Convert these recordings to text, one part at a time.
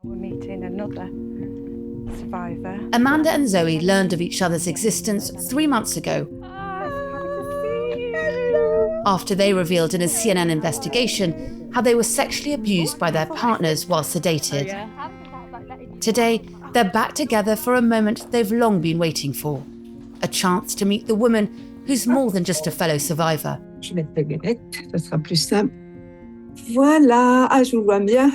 We're meeting another survivor. Amanda and Zoe learned of each other's existence 3 months ago after they revealed in a CNN investigation how they were sexually abused by their partners while sedated. Today, they're back together for a moment they've long been waiting for, a chance to meet the woman who's more than just a fellow survivor. Je vais mettre les lunettes, ça sera plus simple. Voilà, ah, je vous vois bien.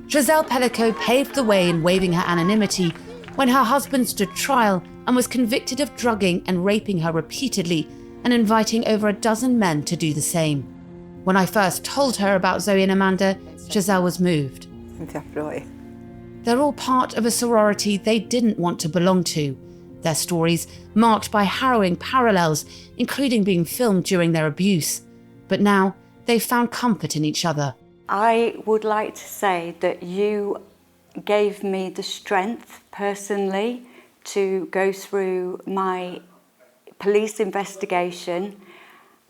Giselle Pellico paved the way in waiving her anonymity when her husband stood trial and was convicted of drugging and raping her repeatedly and inviting over a dozen men to do the same. When I first told her about Zoe and Amanda, Giselle was moved. They're all part of a sorority they didn't want to belong to. Their stories marked by harrowing parallels, including being filmed during their abuse. But now, they've found comfort in each other. I would like to say that you gave me the strength personally to go through my police investigation.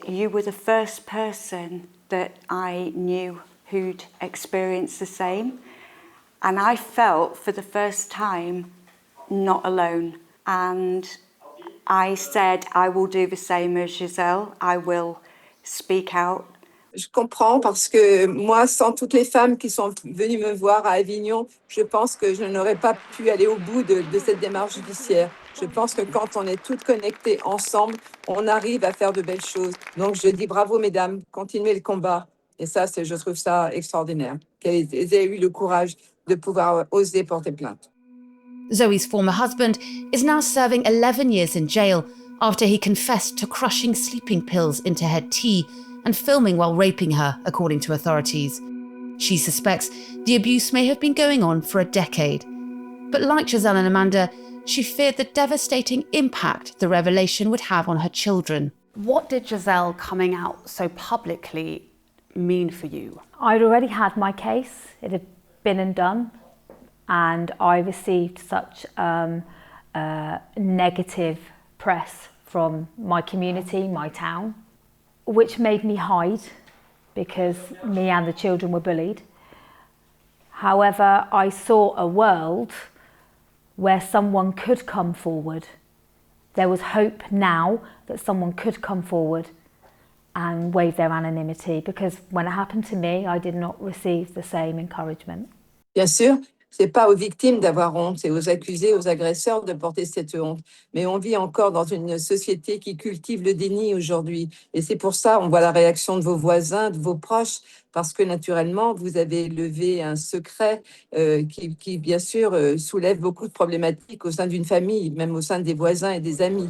You were the first person that I knew who'd experienced the same. And I felt for the first time not alone. And I said, I will do the same as Giselle. I will speak out. Je comprends parce que moi, sans toutes les femmes qui sont venues me voir à Avignon, je pense que je n'aurais pas pu aller au bout de cette démarche judiciaire. Je pense que quand on est toutes connectées ensemble, on arrive à faire de belles choses. Donc je dis bravo mesdames, continuez le combat. Et ça, je trouve ça extraordinaire, qu'elles aient eu le courage de pouvoir oser porter plainte. Zoe's former husband is now serving 11 years in jail after he confessed to crushing sleeping pills into her tea and filming while raping her, according to authorities. She suspects the abuse may have been going on for a decade. But like Giselle and Amanda, she feared the devastating impact the revelation would have on her children. What did Giselle coming out so publicly mean for you? I'd already had my case. It had been and done. And I received such negative press from my community, my town, which made me hide because me and the children were bullied. However, I saw a world where someone could come forward. There was hope now that someone could come forward and waive their anonymity, because when it happened to me, I did not receive the same encouragement. Bien sûr, c'est pas aux victimes d'avoir honte, c'est aux accusés, aux agresseurs de porter cette honte. Mais on vit encore dans une société qui cultive le déni aujourd'hui. Et c'est pour ça, on voit la réaction de vos voisins, de vos proches, parce que naturellement, vous avez levé un secret qui, bien sûr, soulève beaucoup de problématiques au sein d'une famille, même au sein des voisins et des amis.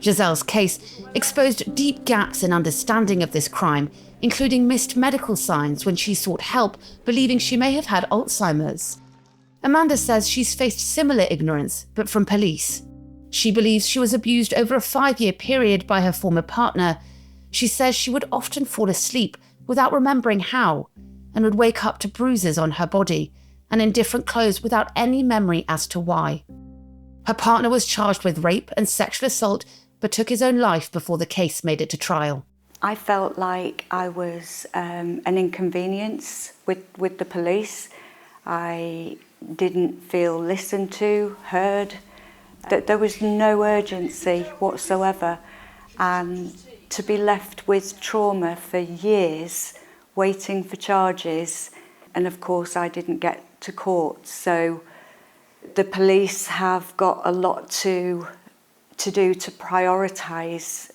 Giselle's case exposed deep gaps in understanding of this crime, including missed medical signs when she sought help, believing she may have had Alzheimer's. Amanda says she's faced similar ignorance, but from police. She believes she was abused over a 5-year period by her former partner. She says she would often fall asleep without remembering how, and would wake up to bruises on her body and in different clothes without any memory as to why. Her partner was charged with rape and sexual assault, but took his own life before the case made it to trial. I felt like I was an inconvenience with the police. I didn't feel listened to, heard, that there was no urgency whatsoever. And to be left with trauma for years, waiting for charges, and of course I didn't get to court. So the police have got a lot to do to prioritise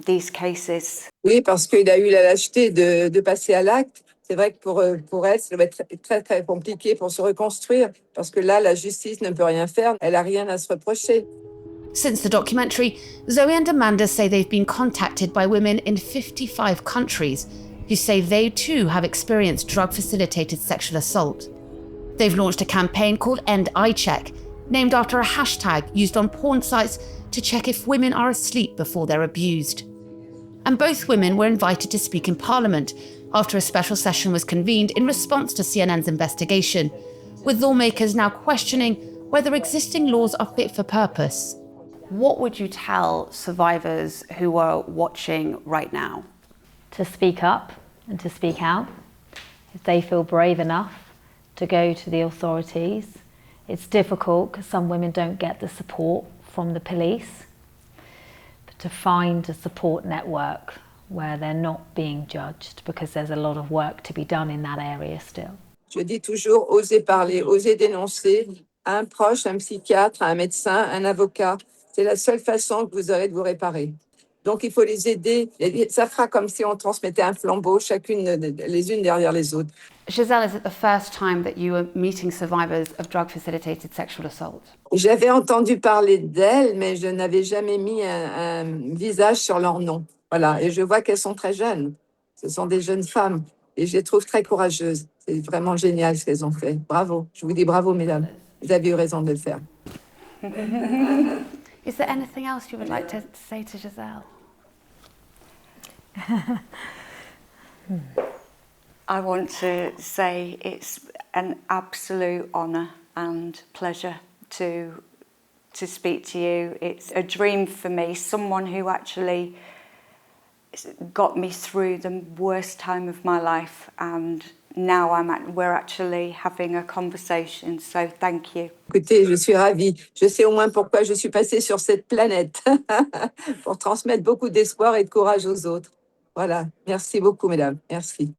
these cases. Oui, parce qu'il a eu la lâcheté de passer à l'acte. C'est vrai que pour elle, ça va être très, très compliqué pour se reconstruire, parce que là, la justice ne peut rien faire. Elle n'a rien à se reprocher. Since the documentary, Zoe and Amanda say they've been contacted by women in 55 countries who say they too have experienced drug-facilitated sexual assault. They've launched a campaign called End Eye Check, named after a hashtag used on porn sites to check if women are asleep before they're abused. And both women were invited to speak in Parliament after a special session was convened in response to CNN's investigation, with lawmakers now questioning whether existing laws are fit for purpose. What would you tell survivors who are watching right now? To speak up and to speak out. If they feel brave enough to go to the authorities. It's difficult because some women don't get the support from the police, but to find a support network where they're not being judged, because there's a lot of work to be done in that area still. Je dis toujours, osez parler, osez dénoncer à un proche, un psychiatre, un médecin, un avocat. C'est la seule façon que vous aurez de vous réparer. Donc, il faut les aider. Et ça fera comme si on transmettait un flambeau, chacune les unes derrière les autres. Giselle, is it the first time that you were meeting survivors of drug-facilitated sexual assault? J'avais entendu parler d'elles, mais je n'avais jamais mis un visage sur leur nom. Voilà, et je vois qu'elles sont très jeunes. Ce sont des jeunes femmes et je les trouve très courageuses. C'est vraiment génial ce qu'elles ont fait. Bravo, je vous dis bravo, mesdames. Vous avez eu raison de le faire. Is there anything else you would like to say to Giselle? I want to say it's an absolute honour and pleasure to speak to you. It's a dream for me, someone who actually got me through the worst time of my life, and now we're actually having a conversation, so thank you. Écoutez, je suis ravie. Je sais au moins pourquoi je suis passée sur cette planète, pour transmettre beaucoup d'espoir et de courage aux autres. Voilà, merci beaucoup, mesdames. Merci.